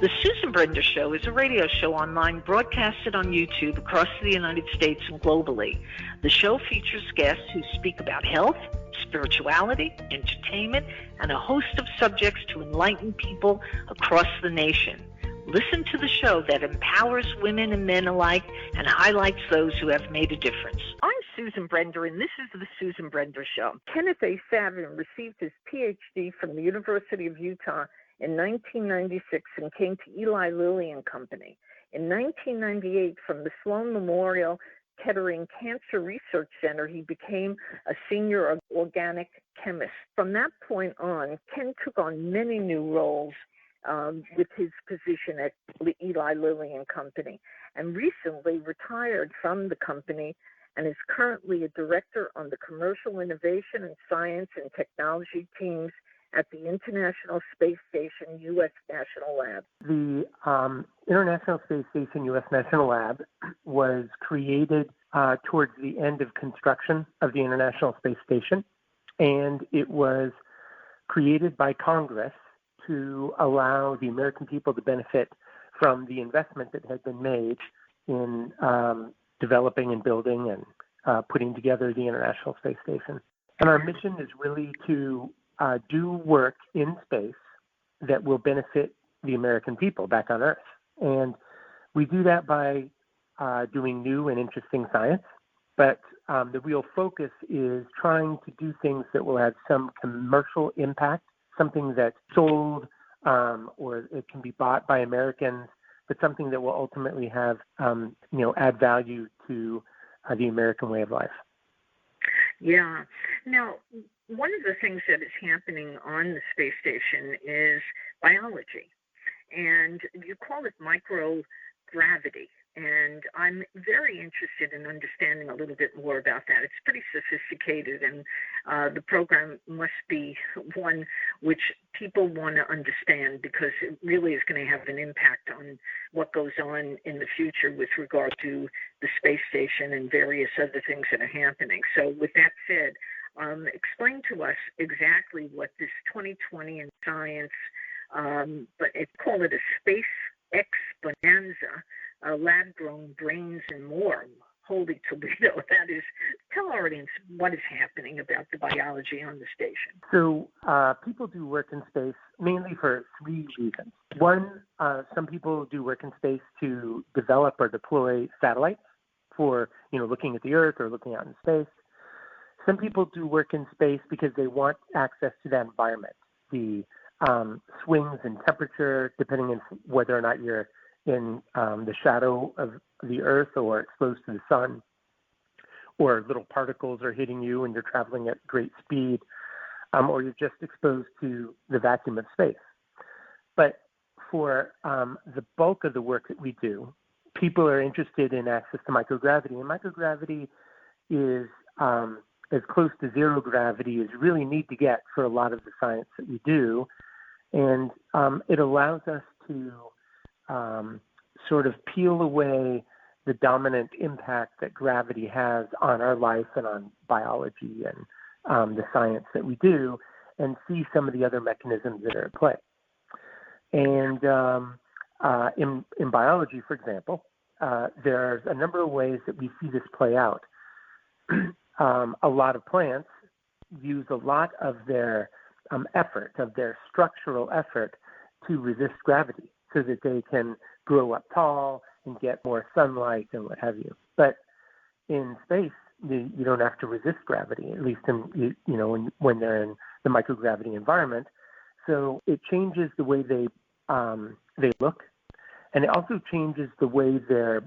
The Susan Brender Show is a radio show online broadcasted on YouTube across the United States and globally. The show features guests who speak about health, spirituality, entertainment, and a host of subjects to enlighten people across the nation. Listen to the show that empowers women and men alike and highlights those who have made a difference. I'm Susan Brender, and this is the Susan Brender Show. Kenneth A. Savin received his Ph.D. from the University of Utah in 1996 and came to Eli Lilly and Co. In 1998, from the Sloan Memorial Kettering Cancer Research Center, he became a senior organic chemist. From that point on, Ken took on many new roles with his position at Eli Lilly and Company, and recently retired from the company and is currently a director on the Commercial Innovation and Science and Technology teams at the International Space Station U.S. National Lab. The International Space Station U.S. National Lab was created towards the end of construction of the International Space Station, and it was created by Congress to allow the American people to benefit from the investment that had been made in developing and building and putting together the International Space Station. And our mission is really to do work in space that will benefit the American people back on Earth. And we do that by doing new and interesting science, but the real focus is trying to do things that will have some commercial impact, something that's sold or it can be bought by Americans, but something that will ultimately have, add value to the American way of life. Yeah. Now, one of the things that is happening on the space station is biology, and you call it microgravity. And I'm very interested in understanding a little bit more about that. It's pretty sophisticated, and the program must be one which people want to understand because it really is going to have an impact on what goes on in the future with regard to the space station and various other things that are happening. So with that said, explain to us exactly what this 2020 in science, but call it a space exponenza, lab-grown brains and more. Holy Toledo, that is. Tell our audience what is happening about the biology on the station. So people do work in space mainly for three reasons. One, some people do work in space to develop or deploy satellites for, looking at the Earth or looking out in space. Some people do work in space because they want access to that environment, the swings in temperature, depending on whether or not you're in the shadow of the Earth or exposed to the sun, or little particles are hitting you and you're traveling at great speed, or you're just exposed to the vacuum of space. But for the bulk of the work that we do, people are interested in access to microgravity, and microgravity is as close to zero gravity as you really need to get for a lot of the science that we do, and it allows us to sort of peel away the dominant impact that gravity has on our life and on biology and the science that we do, and see some of the other mechanisms that are at play. And in biology, for example, there's a number of ways that we see this play out. A lot of plants use a lot of their effort, of their structural effort, to resist gravity so that they can grow up tall and get more sunlight and what have you. But in space, you don't have to resist gravity, at least when they're in the microgravity environment. So it changes the way they look, and it also changes the way their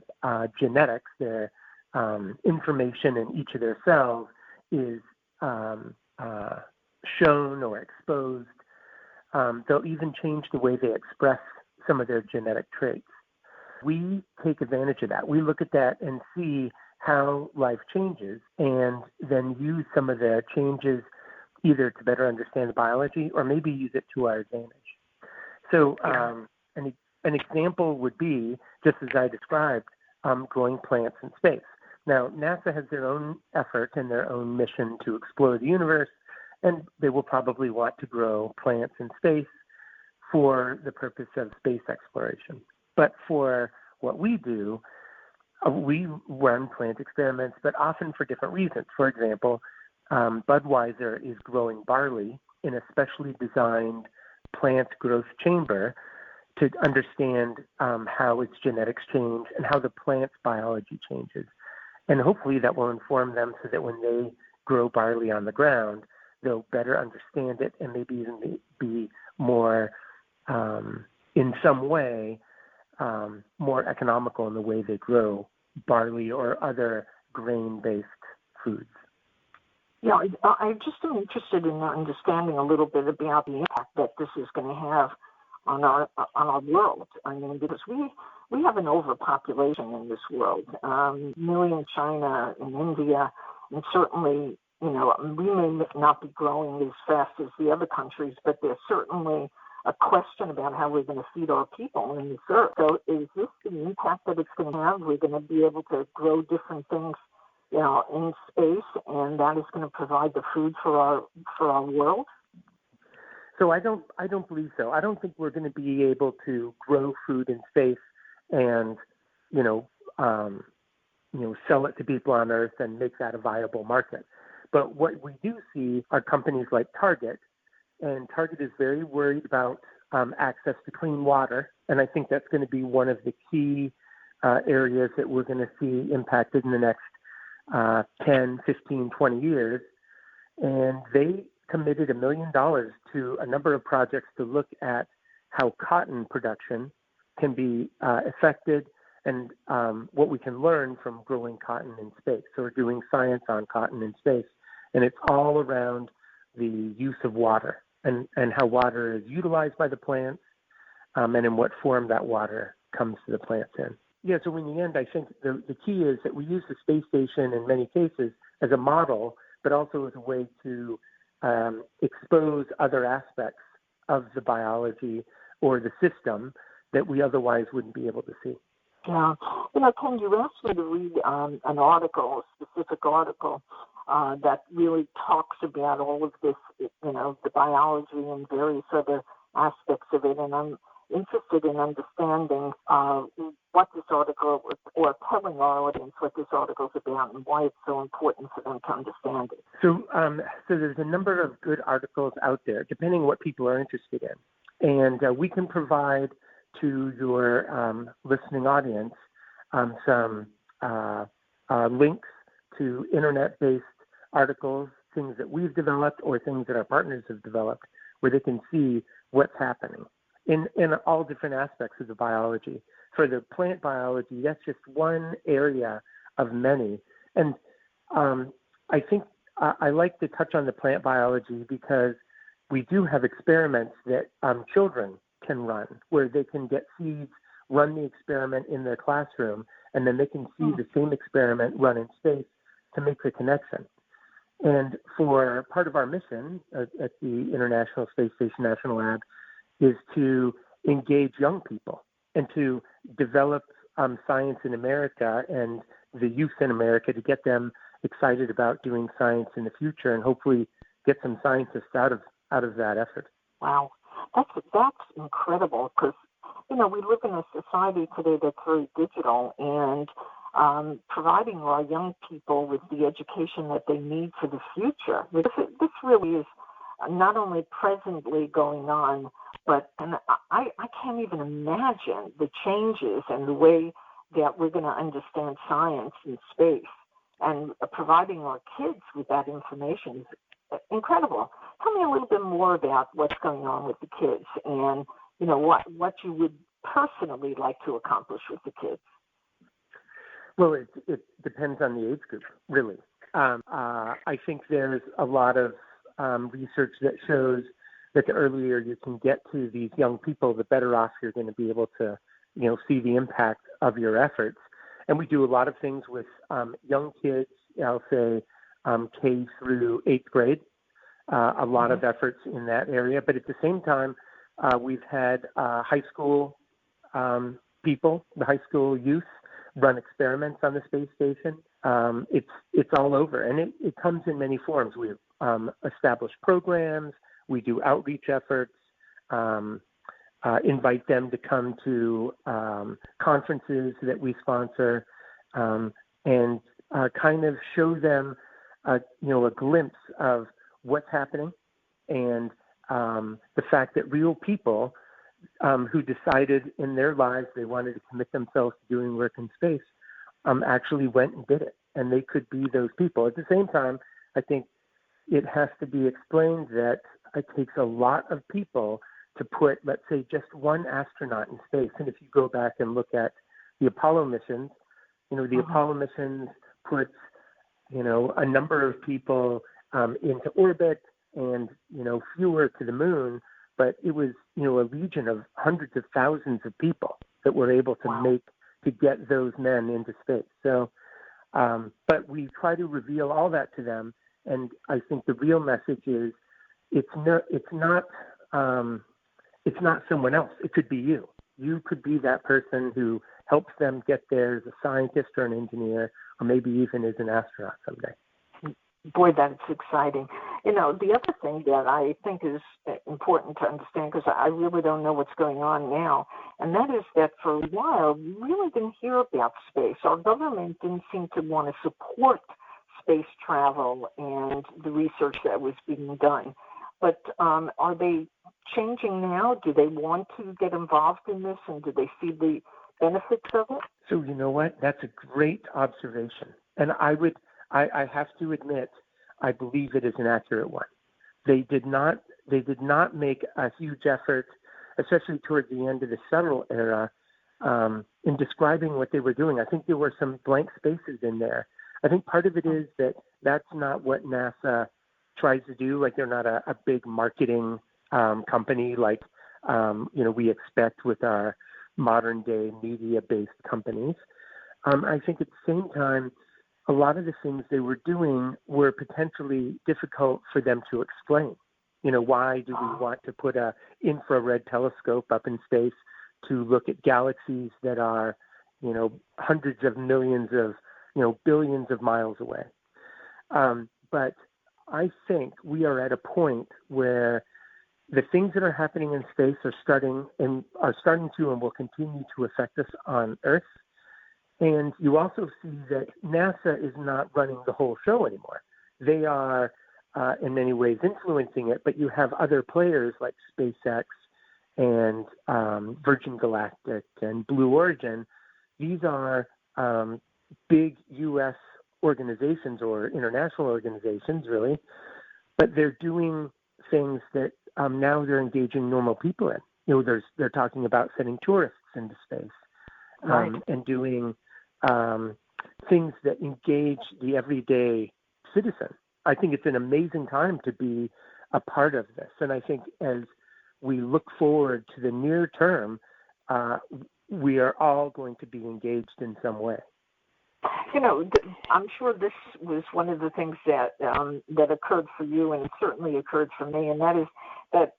genetics, their information in each of their cells is shown or exposed. They'll even change the way they express some of their genetic traits. We take advantage of that. We look at that and see how life changes, and then use some of the changes either to better understand the biology or maybe use it to our advantage. So an example would be, just as I described, growing plants in space. Now, NASA has their own effort and their own mission to explore the universe, and they will probably want to grow plants in space for the purpose of space exploration. But for what we do, we run plant experiments, but often for different reasons. For example, Budweiser is growing barley in a specially designed plant growth chamber to understand how its genetics change and how the plant's biology changes. And hopefully that will inform them so that when they grow barley on the ground, they'll better understand it and maybe even be more, in some way, more economical in the way they grow barley or other grain-based foods. Yeah, I just am interested in understanding a little bit about the impact that this is going to have on our world. I mean, because we have an overpopulation in this world, million China and India, and certainly, we may not be growing as fast as the other countries, but there's certainly a question about how we're going to feed our people in this earth. So is this the impact that it's going to have? We're going to be able to grow different things, in space, and that is going to provide the food for our world? So I don't believe so. I don't think we're going to be able to grow food in space and, sell it to people on Earth and make that a viable market. But what we do see are companies like Target, and Target is very worried about access to clean water, and I think that's going to be one of the key areas that we're going to see impacted in the next 10, 15, 20 years. And they committed $1 million to a number of projects to look at how cotton production can be affected and what we can learn from growing cotton in space. So we're doing science on cotton in space, and it's all around the use of water and how water is utilized by the plants and in what form that water comes to the plants in. Yeah, so in the end, I think the key is that we use the space station in many cases as a model, but also as a way to expose other aspects of the biology or the system that we otherwise wouldn't be able to see. Yeah. Ken, you asked me to read an article, a specific article, that really talks about all of this, the biology and various other aspects of it. And I'm interested in understanding what this article, or telling our audience what this article is about and why it's so important for them to understand it. So there's a number of good articles out there, depending on what people are interested in. And we can provide to your listening audience some links to internet-based articles, things that we've developed or things that our partners have developed, where they can see what's happening in all different aspects of the biology. For the plant biology, that's just one area of many. And I think I like to touch on the plant biology because we do have experiments that children can run, where they can get seeds, run the experiment in their classroom, and then they can see the same experiment run in space to make the connection. And for part of our mission at the International Space Station National Lab is to engage young people and to develop science in America and the youth in America to get them excited about doing science in the future and hopefully get some scientists out of that effort. Wow. That's incredible because, we live in a society today that's very digital, and providing our young people with the education that they need for the future. This really is not only presently going on, but I can't even imagine the changes and the way that we're going to understand science and space. And providing our kids with that information is incredible. Tell me a little bit more about what's going on with the kids and, what you would personally like to accomplish with the kids. Well, it depends on the age group, really. I think there's a lot of research that shows that the earlier you can get to these young people, the better off you're going to be able to, see the impact of your efforts. And we do a lot of things with young kids, I'll say K through 8th grade, a lot of efforts in that area. But at the same time, we've had high school people, the high school youth, run experiments on the space station. It's all over, and it comes in many forms. We've established programs. We do outreach efforts. invite them to come to conferences that we sponsor, and kind of show them, a glimpse of what's happening, and the fact that real people who decided in their lives they wanted to commit themselves to doing work in space actually went and did it, and they could be those people. At the same time, I think it has to be explained that it takes a lot of people to put, let's say, just one astronaut in space. And if you go back and look at the Apollo missions, the Apollo missions put, a number of people into orbit and, fewer to the moon, but it was, a legion of hundreds of thousands of people that were able to get those men into space. So, but we try to reveal all that to them. And I think the real message is it's not someone else. It could be you. You could be that person who helps them get there as a scientist or an engineer, or maybe even as an astronaut someday. Boy, that's exciting. The other thing that I think is important to understand, because I really don't know what's going on now, and that is that for a while, we really didn't hear about space. Our government didn't seem to want to support space travel and the research that was being done. But are they changing now? Do they want to get involved in this, and do they see the benefits of it? So you know what? That's a great observation. And I have to admit, I believe it is an accurate one. They did not make a huge effort, especially towards the end of the shuttle era, in describing what they were doing. I think there were some blank spaces in there. I think part of it is that that's not what NASA tries to do. Like, they're not a big marketing company like we expect with our modern day media-based companies. I think at the same time, a lot of the things they were doing were potentially difficult for them to explain. Why do we want to put a infrared telescope up in space to look at galaxies that are, hundreds of millions of, billions of miles away? But I think we are at a point where the things that are happening in space are starting to and will continue to affect us on Earth. And you also see that NASA is not running the whole show anymore. They are, in many ways, influencing it, but you have other players like SpaceX and Virgin Galactic and Blue Origin. These are big U.S. organizations or international organizations, really, but they're doing things that now they're engaging normal people in. They're talking about sending tourists into space and doing things that engage the everyday citizen. I think it's an amazing time to be a part of this. And I think as we look forward to the near term, we are all going to be engaged in some way. I'm sure this was one of the things that occurred for you, and it certainly occurred for me, and that is that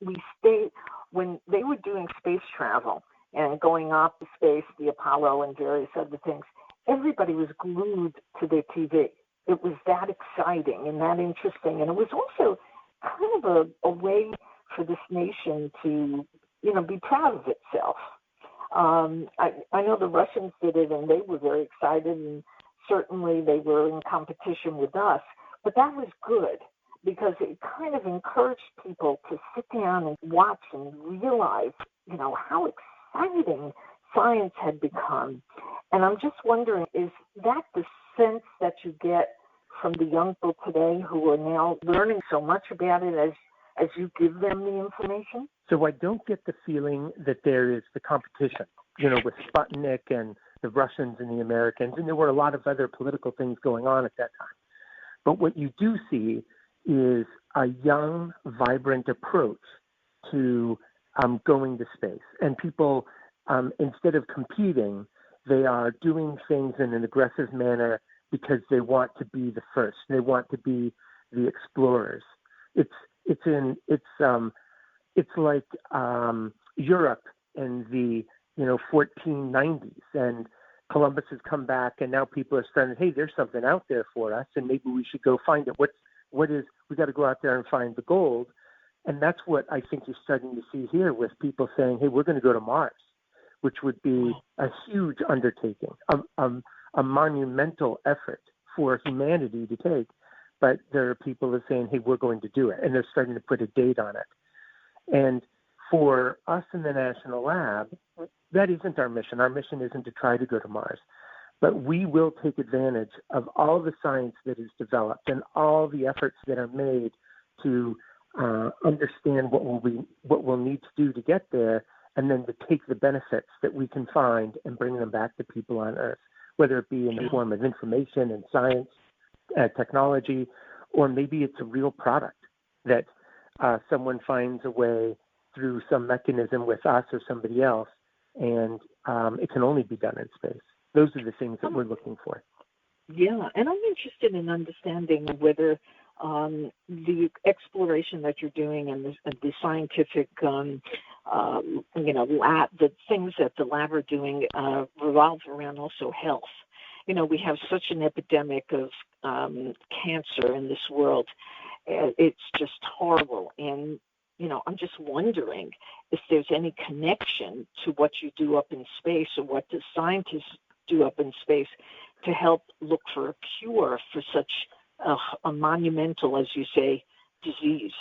when they were doing space travel and going up to space, the Apollo and various other things, everybody was glued to their TV. It was that exciting and that interesting, and it was also kind of a way for this nation to, be proud of itself. I know the Russians did it, and they were very excited, and certainly they were in competition with us. But that was good because it kind of encouraged people to sit down and watch and realize, how exciting science had become. And I'm just wondering, is that the sense that you get from the young people today who are now learning so much about it as you give them the information? So I don't get the feeling that there is the competition, with Sputnik and the Russians and the Americans, and there were a lot of other political things going on at that time. But what you do see is a young, vibrant approach to going to space. And people, instead of competing, they are doing things in an aggressive manner because they want to be the first. They want to be the explorers. It's like Europe in the 1490s, and Columbus has come back, and now people are starting, hey, there's something out there for us, and maybe we should go find it. We got to go out there and find the gold. And that's what I think you're starting to see here with people saying, hey, we're going to go to Mars, which would be a huge undertaking, a monumental effort for humanity to take. But there are people that are saying, hey, we're going to do it. And they're starting to put a date on it. And for us in the National Lab, that isn't our mission. Our mission isn't to try to go to Mars. But we will take advantage of all the science that is developed and all the efforts that are made to understand what we'll need to do to get there, and then to take the benefits that we can find and bring them back to people on Earth, whether it be in the form of information and science, technology, or maybe it's a real product that someone finds a way through some mechanism with us or somebody else, and it can only be done in space. Those are the things that we're looking for. Yeah, and I'm interested in understanding whether the exploration that you're doing and the scientific, lab, the things that the lab are doing revolve around also health. We have such an epidemic of cancer in this world. It's just horrible. And, I'm just wondering if there's any connection to what you do up in space or what the scientists do up in space to help look for a cure for such a monumental, as you say, disease.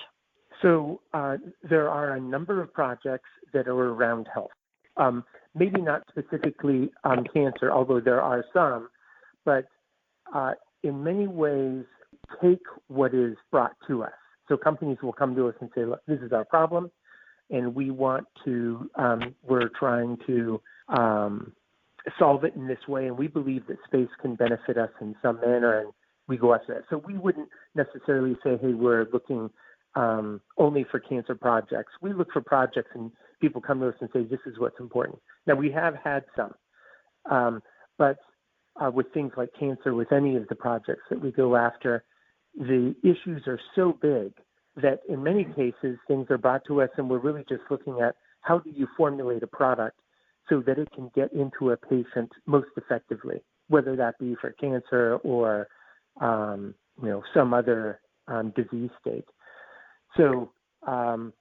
So there are a number of projects that are around health. Maybe not specifically on cancer, although there are some, but in many ways take what is brought to us. So companies will come to us and say, look, this is our problem, and we want to, we're trying to solve it in this way, and we believe that space can benefit us in some manner, and we go after that. So we wouldn't necessarily say, hey, we're looking only for cancer projects. We look for projects, and people come to us and say, this is what's important. Now, we have had some, but with things like cancer, with any of the projects that we go after, the issues are so big that in many cases things are brought to us and we're really just looking at how do you formulate a product so that it can get into a patient most effectively, whether that be for cancer or some other disease state. So I'm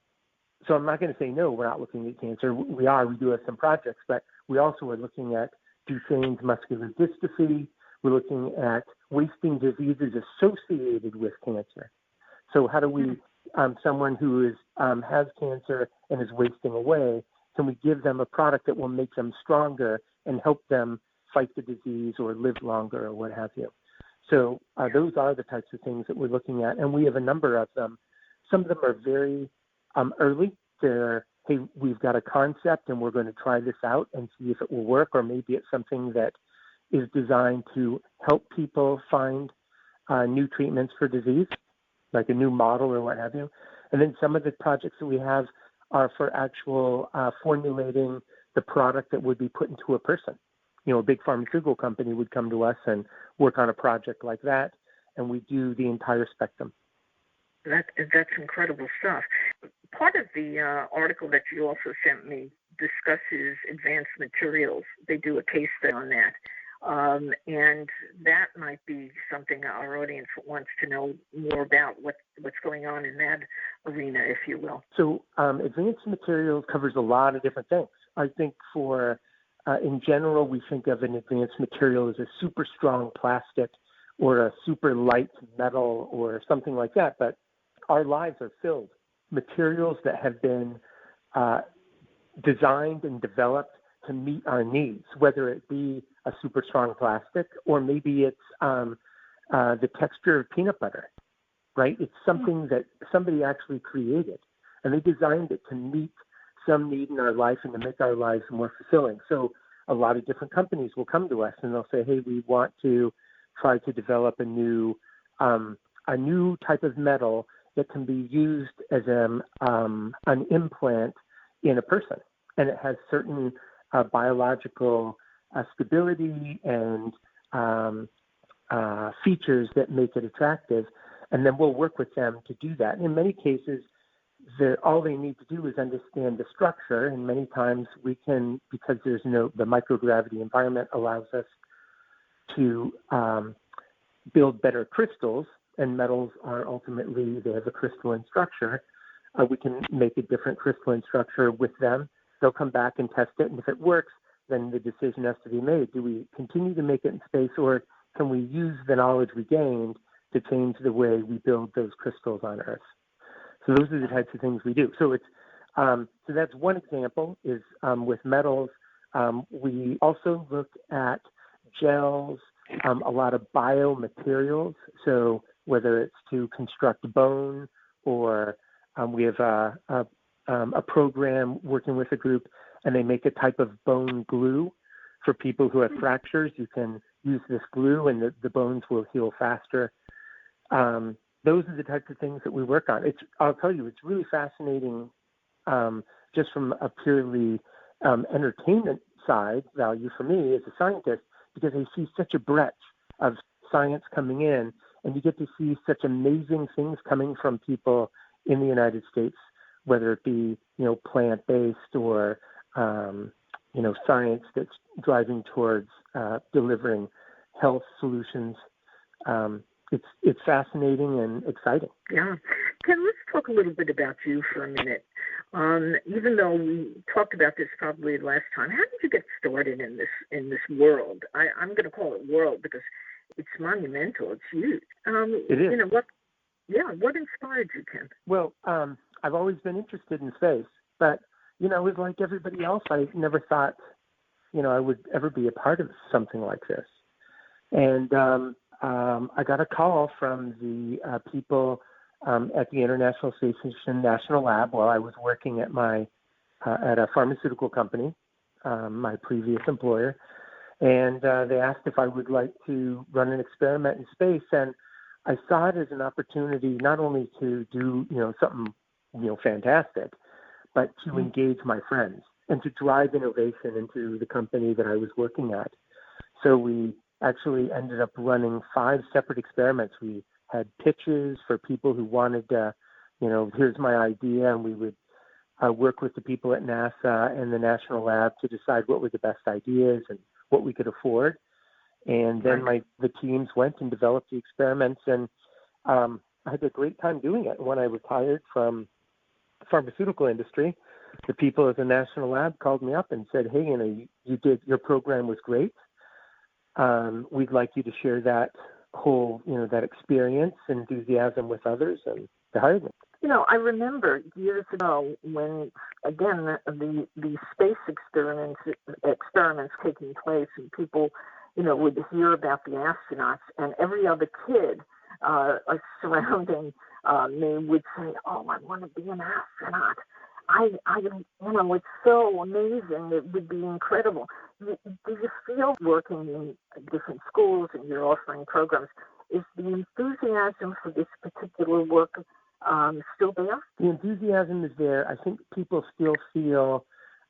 not going to say no, we're not looking at cancer. We do have some projects, but we also are looking at Duchenne's muscular dystrophy. We're looking at wasting diseases associated with cancer. So how do we, someone who has cancer and is wasting away, can we give them a product that will make them stronger and help them fight the disease or live longer or what have you? So those are the types of things that we're looking at, and we have a number of them. Some of them are very early. They're, hey, we've got a concept and we're going to try this out and see if it will work, or maybe it's something that is designed to help people find new treatments for disease, like a new model or what have you. And then some of the projects that we have are for actual formulating the product that would be put into a person. A big pharmaceutical company would come to us and work on a project like that, and we do the entire spectrum. That's incredible stuff. Part of the article that you also sent me discusses advanced materials. They do a case study on that. And that might be something our audience wants to know more about, what's going on in that arena, if you will. So advanced materials covers a lot of different things. I think for, in general, we think of an advanced material as a super strong plastic or a super light metal or something like that. But our lives are filled with materials that have been designed and developed to meet our needs, whether it be a super strong plastic or maybe it's the texture of peanut butter, right? It's something that somebody actually created, and they designed it to meet some need in our life and to make our lives more fulfilling. So a lot of different companies will come to us and they'll say, hey, we want to try to develop a new type of metal that can be used as an implant in a person. And it has certain biological stability and features that make it attractive. And then we'll work with them to do that. In many cases, all they need to do is understand the structure. And many times we can, because the microgravity environment allows us to build better crystals, and metals are ultimately, they have a crystalline structure. we can make a different crystalline structure with them. They'll come back and test it, and if it works, then the decision has to be made. Do we continue to make it in space, or can we use the knowledge we gained to change the way we build those crystals on Earth? So those are the types of things we do. So it's so that's one example is with metals. We also look at gels, a lot of biomaterials. So whether it's to construct bone, or we have a program working with a group, and they make a type of bone glue for people who have fractures. You can use this glue, and the bones will heal faster. Those are the types of things that we work on. I'll tell you, it's really fascinating, just from a purely entertainment side value for me as a scientist, because I see such a breadth of science coming in, and you get to see such amazing things coming from people in the United States, whether it be, plant-based or, science that's driving towards delivering health solutions. It's fascinating and exciting. Yeah. Ken, let's talk a little bit about you for a minute. Even though we talked about this probably last time, how did you get started in this world? I'm going to call it world because it's monumental. It's huge. It is. What inspired you, Ken? Well, I've always been interested in space, but it was like everybody else. I never thought, I would ever be a part of something like this. And I got a call from the people at the International Space Station National Lab while I was working at at a pharmaceutical company, my previous employer, and they asked if I would like to run an experiment in space. And I saw it as an opportunity not only to do something fantastic, but to engage my friends and to drive innovation into the company that I was working at. So we actually ended up running 5 separate experiments. We had pitches for people who wanted to, here's my idea, and we would work with the people at NASA and the National Lab to decide what were the best ideas and what we could afford. And then the teams went and developed the experiments, and I had a great time doing it. When I retired from the pharmaceutical industry, the people at the National Lab called me up and said, hey, your program was great. We'd like you to share that whole, that experience and enthusiasm with others, and they hired me. I remember years ago when, again, the space experiments taking place, and people, would hear about the astronauts, and every other kid surrounding me would say, oh, I want to be an astronaut. It's so amazing. It would be incredible. Do you feel working in different schools and you're offering programs, is the enthusiasm for this particular work still there? The enthusiasm is there. I think people still feel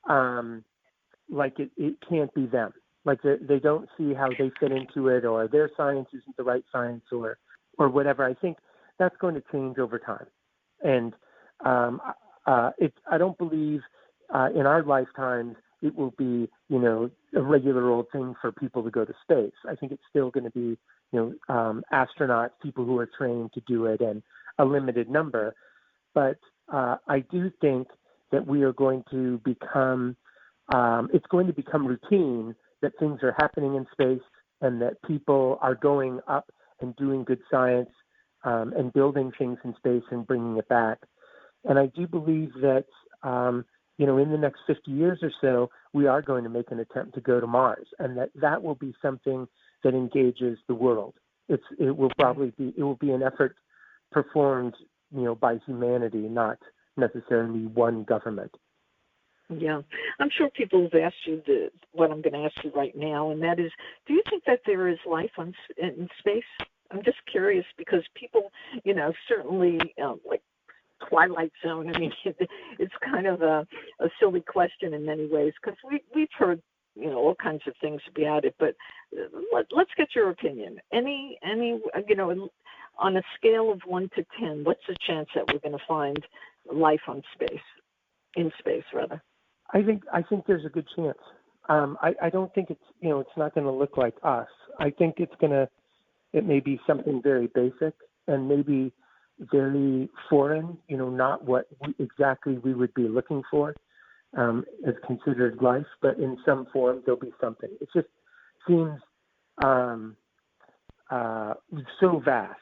like it can't be them. Like they don't see how they fit into it, or their science isn't the right science, or whatever. I think that's going to change over time. And I don't believe in our lifetimes it will be, a regular old thing for people to go to space. I think it's still going to be, astronauts, people who are trained to do it, and a limited number. But I do think that we are going to become, it's going to become routine that things are happening in space, and that people are going up and doing good science and building things in space and bringing it back. And I do believe that, in the next 50 years or so, we are going to make an attempt to go to Mars, and that will be something that engages the world. It will be an effort performed, by humanity, not necessarily one government. Yeah. I'm sure people have asked you what I'm going to ask you right now, and that is, do you think that there is life in space? I'm just curious because people, certainly like Twilight Zone. I mean, it's kind of a silly question in many ways because we've heard, all kinds of things about it. But let's get your opinion. Any, on a scale of 1 to 10, what's the chance that we're going to find life in space, rather? I think there's a good chance. I don't think it's, it's not going to look like us. I think it may be something very basic, and maybe very foreign, not what exactly we would be looking for as considered life, but in some form there'll be something. It just seems so vast,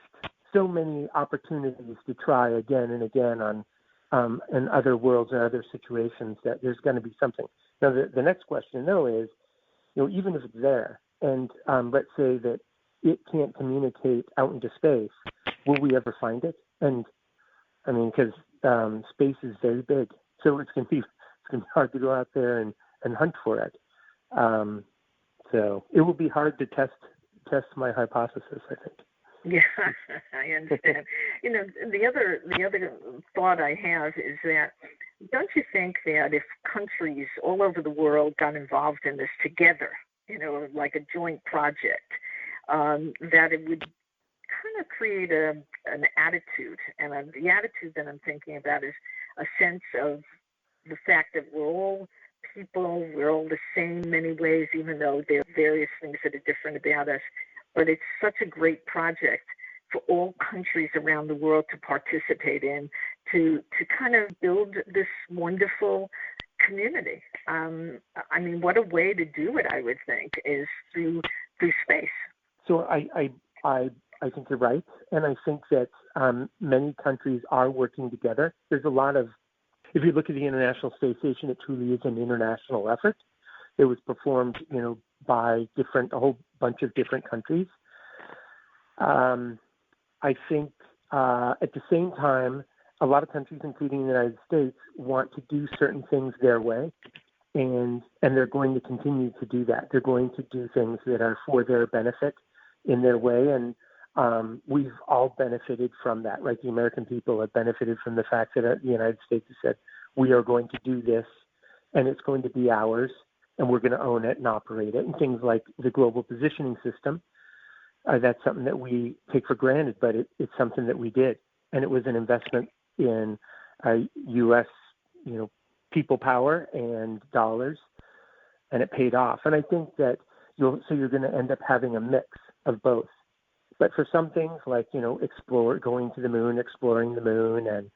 so many opportunities to try again and again on in other worlds or other situations that there's going to be something. Now, the next question, though, is, even if it's there, and let's say that it can't communicate out into space, will we ever find it? And I mean, because space is very big, so it's going to be hard to go out there and hunt for it. So it will be hard to test my hypothesis, I think. Yeah, I understand. The other thought I have is that, don't you think that if countries all over the world got involved in this together, like a joint project, that it would kind of create an attitude, and the attitude that I'm thinking about is a sense of the fact that we're all people, we're all the same in many ways, even though there are various things that are different about us. But it's such a great project for all countries around the world to participate in, to kind of build this wonderful community. I mean, what a way to do it, I would think, is through space. So I think you're right, and I think that many countries are working together. There's a lot of, if you look at the International Space Station, it truly is an international effort. It was performed, by a whole bunch of different countries. I think at the same time, a lot of countries, including the United States, want to do certain things their way, and they're going to continue to do that. They're going to do things that are for their benefit in their way, and we've all benefited from that, right? The American people have benefited from the fact that the United States has said, we are going to do this, and it's going to be ours, and we're going to own it and operate it. And things like the global positioning system, that's something that we take for granted, but it's something that we did. And it was an investment in U.S., people power and dollars, and it paid off. And I think that you're going to end up having a mix of both. But for some things like, going to the moon, exploring the moon, and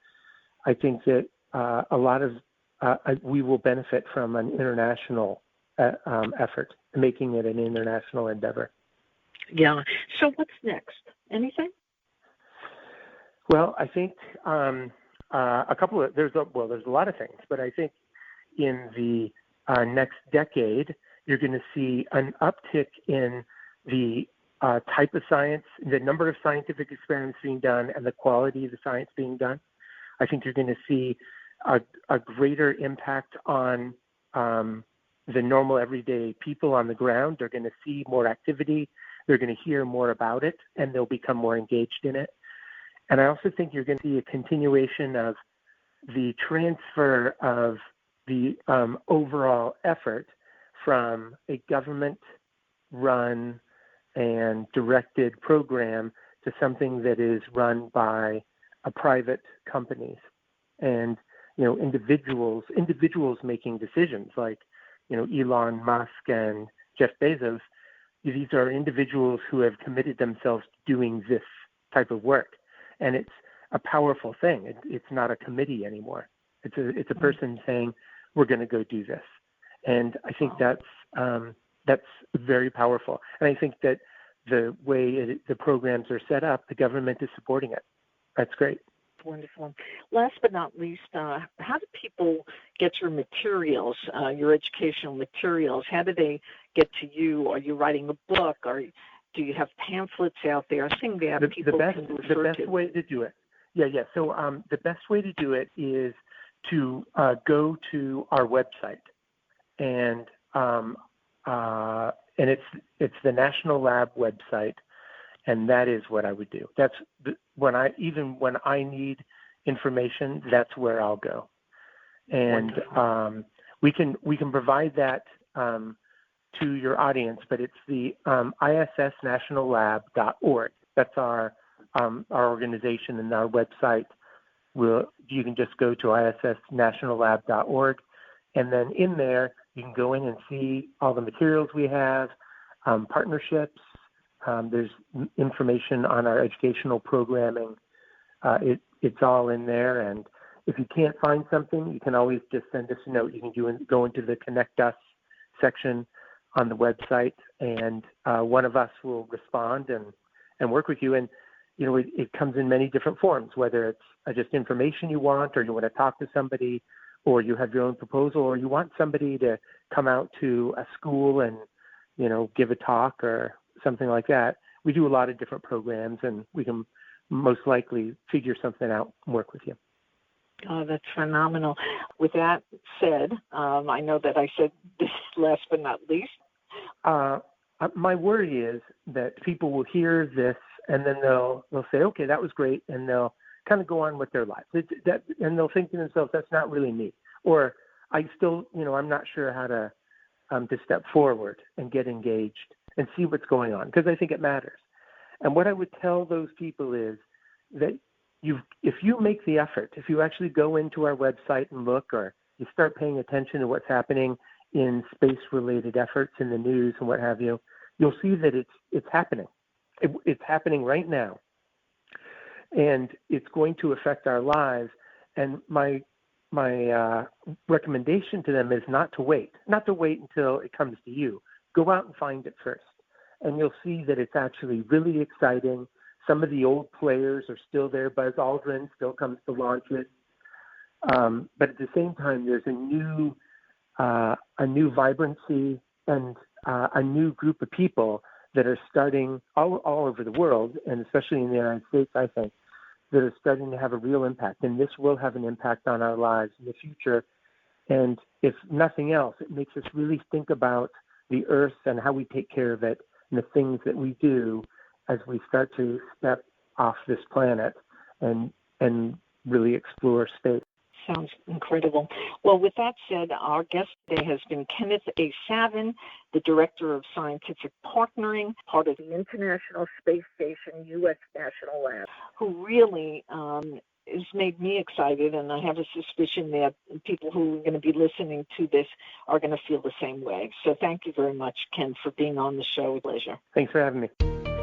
I think that a lot of we will benefit from an international effort, making it an international endeavor. Yeah. So what's next? Anything? Well, I think a couple of there's a lot of things, but I think in the next decade you're going to see an uptick in the type of science, the number of scientific experiments being done, and the quality of the science being done. I think you're going to see a greater impact on the normal everyday people on the ground. They're going to see more activity. They're going to hear more about it, and they'll become more engaged in it. And I also think you're going to see a continuation of the transfer of the overall effort from a government-run and directed program to something that is run by private companies and individuals making decisions like Elon Musk and Jeff Bezos. These are individuals who have committed themselves to doing this type of work, and it's a powerful thing. It's not a committee anymore. It's a person saying we're going to go do this, and I think that's very powerful. And I think that the way the programs are set up, the government is supporting it. That's great. Wonderful. Last but not least, how do people get your materials, your educational materials? How do they get to you? Are you writing a book? Or do you have pamphlets out there? I think that people can refer to. The best way to do it. Yeah. So the best way to do it is to go to our website, and it's the National Lab website. And that is what I would do. That's when I need information, that's where I'll go. And we can provide that to your audience, but it's the issnationallab.org. That's our organization, and our website. You can just go to issnationallab.org, and then in there you can go in and see all the materials we have, partnerships. There's information on our educational programming, It's all in there. And if you can't find something, you can always just send us a note. You can go into the Connect Us section on the website, and one of us will respond and work with you. And, it comes in many different forms, whether it's just information you want, or you want to talk to somebody, or you have your own proposal, or you want somebody to come out to a school and, give a talk or something like that. We do a lot of different programs, and we can most likely figure something out and work with you. Oh, that's phenomenal. With that said, I know that I said this last but not least. My worry is that people will hear this and then they'll say, okay, that was great, and they'll kind of go on with their lives. And they'll think to themselves, that's not really me. Or I still, I'm not sure how to step forward and get engaged and see what's going on, because I think it matters. And what I would tell those people is that if you make the effort, if you actually go into our website and look, or you start paying attention to what's happening in space-related efforts in the news and what have you, you'll see that it's happening. It's happening right now, and it's going to affect our lives. And my recommendation to them is not to wait until it comes to you. Go out and find it first, and you'll see that it's actually really exciting. Some of the old players are still there. Buzz Aldrin still comes to launch it. But at the same time, there's a new vibrancy and a new group of people that are starting all over the world, and especially in the United States, I think, that are starting to have a real impact. And this will have an impact on our lives in the future. And if nothing else, it makes us really think about the earth and how we take care of it and the things that we do as we start to step off this planet and really explore space. Sounds incredible. Well, with that said, our guest today has been Kenneth A. Savin, the Director of Scientific Partnering, part of the International Space Station U.S. National Lab, who really has made me excited, and I have a suspicion that people who are going to be listening to this are going to feel the same way. So thank you very much, Ken, for being on the show. Pleasure. Thanks for having me.